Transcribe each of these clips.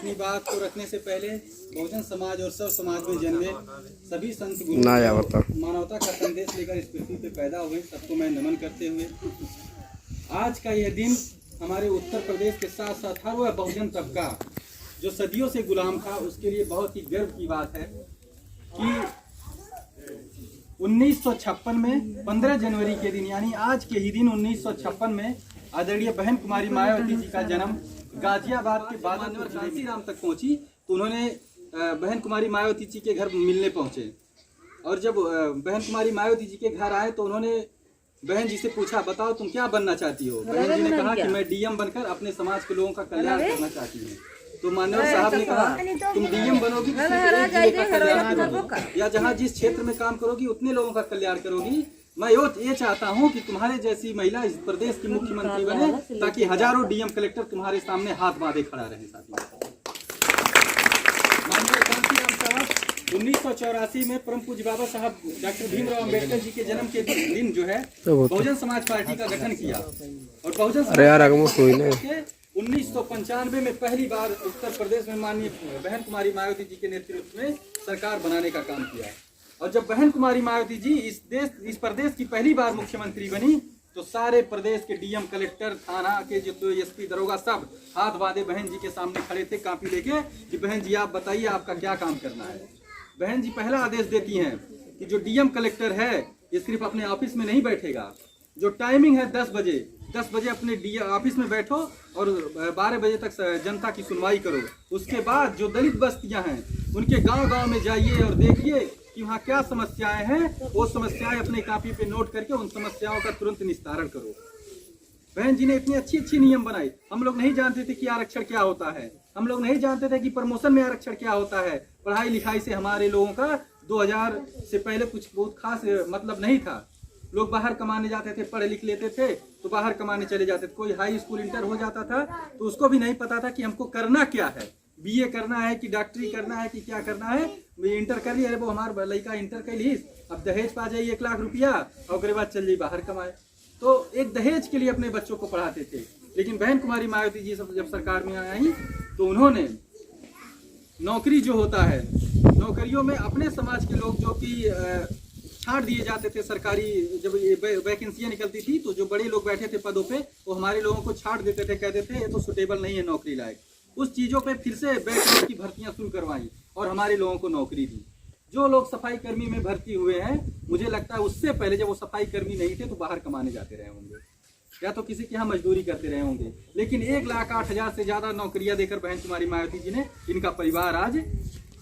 अपनी बात को रखने से पहले बहुजन समाज और सब समाज में जन्मे सभी संत गुरु मानवता का संदेश लेकर इस पृथ्वी पे पैदा हुए, सबको मैं नमन करते हुए आज का यह दिन हमारे उत्तर प्रदेश के साथ साथ हर वह बहुजन तबका जो सदियों से गुलाम था उसके लिए बहुत ही गर्व की बात है कि 1956 में 15 जनवरी के दिन यानी आज के ही दिन 1956 में आदरणीय बहन कुमारी मायावती जी का जन्म गाजियाबाद के बादलपुर कांसीराम तक पहुंची। तो उन्होंने बहन कुमारी मायावती जी के घर मिलने पहुंचे और जब बहन कुमारी मायावती जी के घर आए तो उन्होंने बहन जी से पूछा, बताओ तुम क्या बनना चाहती हो। बहन जी ने कहा कि मैं डीएम बनकर अपने समाज के लोगों का कल्याण करना चाहती हूँ। तो मानव साहब ने कहा तुम डीएम बनोगी या जहाँ जिस क्षेत्र में काम करोगी उतने लोगों का कल्याण करोगी। मैं ये चाहता हूँ कि तुम्हारे जैसी महिला इस प्रदेश की मुख्यमंत्री बने ताकि हजारों डीएम कलेक्टर तुम्हारे सामने हाथ बांधे खड़ा रहे। साथी माननीय कांसीराम साहब 1984 में परम पूज्य बाबा साहब डॉक्टर भीमराव अंबेडकर जी के जन्म के दिन जो है बहुजन समाज पार्टी का गठन किया और बहुजन समाज के 1995 में पहली बार उत्तर प्रदेश में माननीय बहन कुमारी मायावती जी के नेतृत्व में सरकार बनाने का काम किया। और जब बहन कुमारी मायावती जी इस प्रदेश की पहली बार मुख्यमंत्री बनी तो सारे प्रदेश के डीएम कलेक्टर थाना के जो एसपी दरोगा सब हाथ बांधे बहन जी के सामने खड़े थे कापी लेके कि बहन जी आप बताइए आपका क्या काम करना है। बहन जी पहला आदेश देती हैं कि जो डीएम कलेक्टर है ये सिर्फ अपने ऑफिस में नहीं बैठेगा, जो टाइमिंग है 10 बजे अपने ऑफिस में बैठो और 12 बजे तक जनता की सुनवाई करो। उसके बाद जो दलित बस्तियां हैं उनके गांव-गांव में जाइए और देखिए कि वहाँ क्या समस्याएं हैं, वो समस्याएं अपने कॉपी पे नोट करके उन समस्याओं का तुरंत निस्तारण करो। बहन जी ने इतनी अच्छी नियम बनाई। हम लोग नहीं जानते थे कि आरक्षण क्या होता है, हम लोग नहीं जानते थे कि प्रमोशन में आरक्षण क्या होता है। पढ़ाई लिखाई से हमारे लोगों का 2000 से पहले कुछ बहुत खास मतलब नहीं था। लोग बाहर कमाने जाते थे, पढ़ लिख लेते थे तो बाहर कमाने चले जाते थे। कोई हाई स्कूल इंटर हो जाता था तो उसको भी नहीं पता था कि हमको करना क्या है, बीए करना है कि डॉक्टरी करना है कि क्या करना है। इंटर कर लिया, वो हमारा लड़का इंटर कर ली, अब दहेज पा जाइए 1 लाख रुपया और उसके बाद चल जाइए बाहर कमाए। तो एक दहेज के लिए अपने बच्चों को पढ़ाते थे। लेकिन बहन कुमारी मायावती जी जब सरकार में आई तो उन्होंने नौकरी जो होता है, नौकरियों में अपने समाज के लोग जो कि छांट दिए जाते थे। सरकारी जब वैकेंसियां निकलती थी तो जो बड़े लोग बैठे थे पदों पे वो हमारे लोगों को छांट देते थे, कहते थे ये तो सुटेबल नहीं है नौकरी लायक। उस चीज़ों पे फिर से बैकलॉग की भर्तियां शुरू करवाई और हमारे लोगों को नौकरी दी। जो लोग सफाई कर्मी में भर्ती हुए हैं मुझे लगता है उससे पहले जब वो सफाई कर्मी नहीं थे तो बाहर कमाने जाते रहे होंगे या तो किसी के यहाँ मजदूरी करते रहे होंगे। लेकिन 1,08,000 से ज्यादा नौकरियां देकर बहन कुमारी मायावती जी ने इनका परिवार आज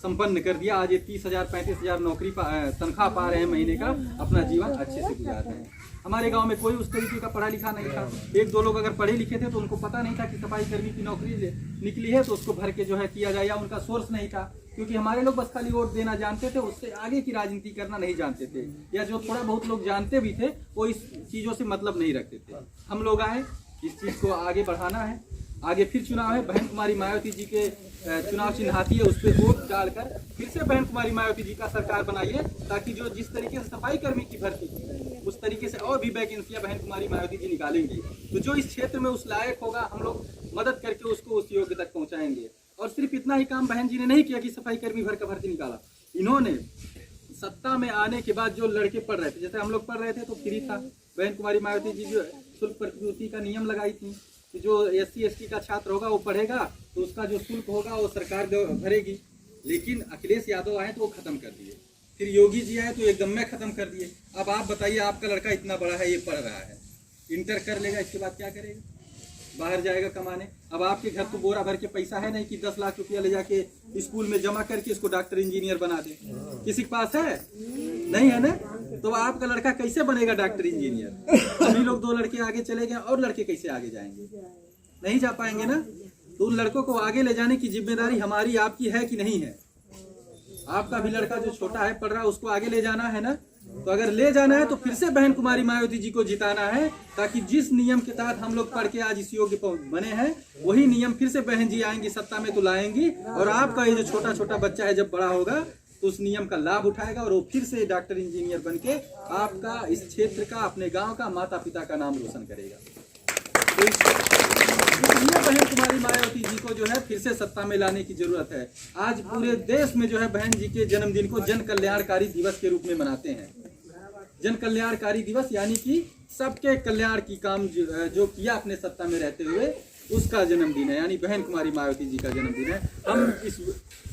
संपन्न कर दिया। आज ये 30,000 35,000 नौकरी तनख्वाह पा रहे हैं महीने का, अपना जीवन अच्छे से गुजार रहे हैं। हमारे गांव में कोई उस तरीके का पढ़ा लिखा नहीं था। 1-2 लोग अगर पढ़े लिखे थे तो उनको पता नहीं था कि सफाई कर्मी की नौकरी निकली है तो उसको भर के जो है किया जाए, या उनका सोर्स नहीं था। क्योंकि हमारे लोग बस खाली वोट देना जानते थे, उससे आगे की राजनीति करना नहीं जानते थे, या जो थोड़ा बहुत लोग जानते भी थे वो इस चीज़ों से मतलब नहीं रखते थे। हम लोग आए, इस चीज़ को आगे बढ़ाना है। आगे फिर चुनाव है, बहन कुमारी मायावती जी के चुनाव चिन्ह आती है उस पर वोट डालकर फिर से बहन कुमारी मायावती जी का सरकार बनाइए ताकि जो जिस तरीके से सफाई कर्मी की भर्ती उस तरीके से और भी वैकेंसियां बहन कुमारी मायावती जी निकालेंगे। तो जो इस क्षेत्र में उस लायक होगा हम लोग मदद करके उसको उस योग्य तक पहुंचाएंगे। और सिर्फ इतना ही काम बहन जी ने नहीं किया कि सफाई कर्मी भर का भर्ती निकाला। इन्होंने सत्ता में आने के बाद जो लड़के पढ़ रहे थे, जैसे हम लोग पढ़ रहे थे तो फ्री था, बहन कुमारी मायावती जी जो शुल्क प्रतिपूर्ति का नियम लगाई थी कि जो SC ST का छात्र होगा वो पढ़ेगा तो उसका जो शुल्क होगा वो सरकार भरेगी। लेकिन अखिलेश यादव आए तो वो खत्म कर दिए, फिर योगी जी आए तो एकदम में खत्म कर दिए। अब आप बताइए, आपका लड़का इतना बड़ा है, ये पढ़ रहा है, इंटर कर लेगा, इसके बाद क्या करेगा? बाहर जाएगा कमाने। अब आपके घर तो बोरा भर के पैसा है नहीं कि 10 लाख रुपया ले जाके स्कूल में जमा करके इसको डॉक्टर इंजीनियर बना दे। किसी के पास है? नहीं है ना। तो आपका लड़का कैसे बनेगा डॉक्टर इंजीनियर? सभी लोग 2 लड़के आगे चले गए और लड़के कैसे आगे जाएंगे? नहीं जा पाएंगे ना। तो उन लड़कों को आगे ले जाने की जिम्मेदारी हमारी आपकी है कि नहीं है? आपका भी लड़का जो छोटा है पढ़ रहा है उसको आगे ले जाना है ना। तो अगर ले जाना है तो फिर से बहन कुमारी मायावती जी को जिताना है ताकि जिस नियम के तहत हम लोग पढ़ के आज इस योग्य बने हैं वही नियम फिर से बहन जी आएंगी सत्ता में तो लाएंगी। और आपका ये जो छोटा छोटा बच्चा है जब बड़ा होगा तो उस नियम का लाभ उठाएगा और वो फिर से डॉक्टर इंजीनियर बन के आपका इस क्षेत्र का, अपने गाँव का, माता पिता का नाम रोशन करेगा। तो इसलिए बहन कुमारी मायावती जी को जो है फिर से सत्ता में लाने की जरूरत है। आज पूरे देश में जो है बहन जी के जन्मदिन को जन कल्याणकारी दिवस के रूप में मनाते हैं। जन कल्याणकारी दिवस यानी कि सबके कल्याण की काम जो किया अपने सत्ता में रहते हुए, उसका जन्मदिन है, यानी बहन कुमारी मायावती जी का जन्मदिन है। हम इस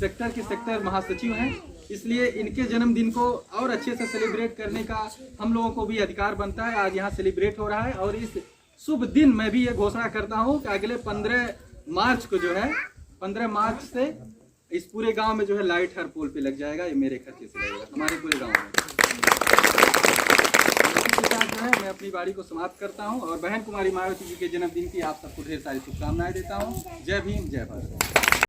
सेक्टर के सेक्टर महासचिव हैं, इसलिए इनके जन्मदिन को और अच्छे से सेलिब्रेट करने का हम लोगों को भी अधिकार बनता है। आज यहाँ सेलिब्रेट हो रहा है और इस शुभ दिन मैं भी ये घोषणा करता हूँ कि अगले 15 मार्च को जो है 15 मार्च से इस पूरे गांव में जो है लाइट हर पोल पे लग जाएगा। ये मेरे खर्चे से लगेगा हमारे पूरे गांव में। जो है मैं अपनी बारी को समाप्त करता हूं और बहन कुमारी मायावती जी के जन्मदिन की आप सबको ढेर सारी शुभकामनाएं देता हूं। जय भीम, जय भारत।